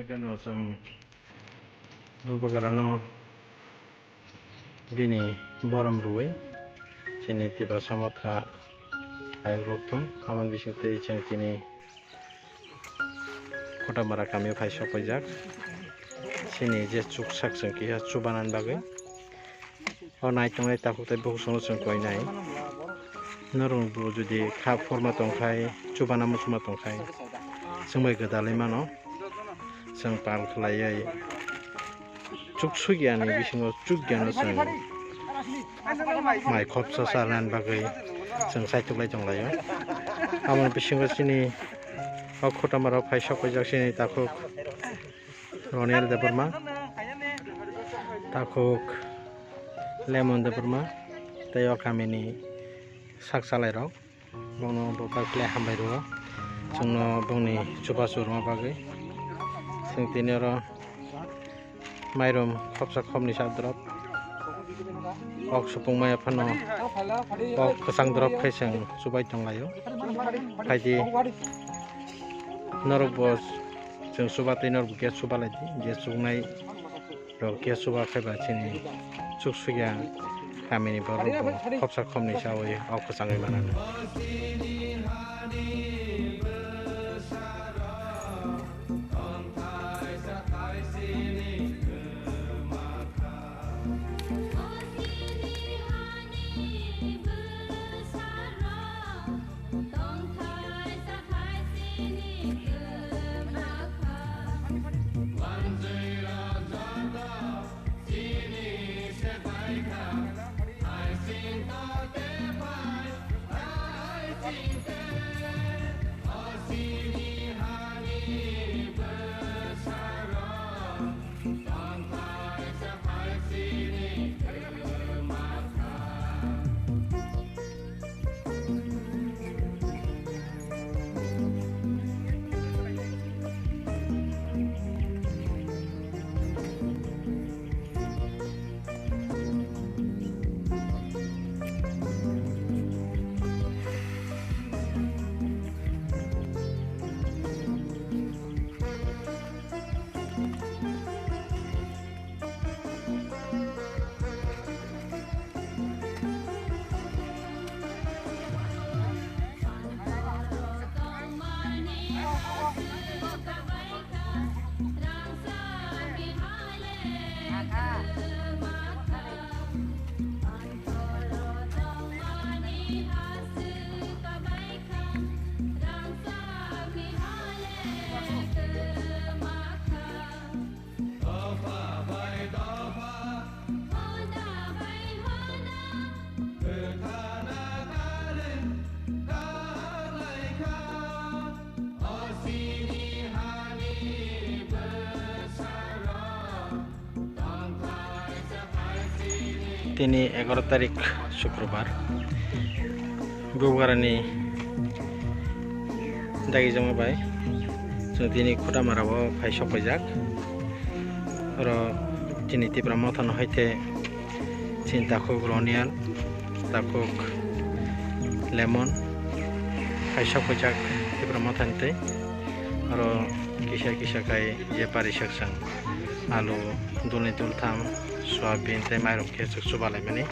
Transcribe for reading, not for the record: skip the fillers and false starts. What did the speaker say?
Pagano sang pagkarano bini boram ruwe sini tiba samatra ay rokton kaman bisingte chen kini kota mara kami phai sopajak sini je chuk sak sang ki chubanan bagai onai tongai takuk tai bok song song koi nai norong bu judi kha forma tongkai chubana musuma tongkai sangbai gadalai mano sang pal khlaiai chuk sugiani bisingo chuk gyano sang mai khopsa salan bagai sang saituk lai jonglayo amon bisingo sini khota mara phai sopajak sini takuk Ronel de Burma takuk lemon de Burma tayo kami ni sak salai rok bono bokal kle hambai ro sungno bongni chupa surma bagai sing tinero mairum khopsa khomni sadrop ok supung maya phano ok khasang drop khaisang subai tonglayo khaidi norok bos जों सुबा तैनर बुके सुबा लायदि जे सुगनाय रके सुबा खायबा चिनि सुक सुगिया खामिनि बरबो खपसा खमनि सावै आवखो सांगै मानानो Ini 11 tarik Syukurbar Gugarani dagi jama bai so dini khota marabo phai sopajak ro dini tibra mothan hoite cinta khok ronial takuk lemon phai sopajak tibra mothan te ro kisha kai je pari saksang alu dulni dultham soybean te mairum ke subalai mani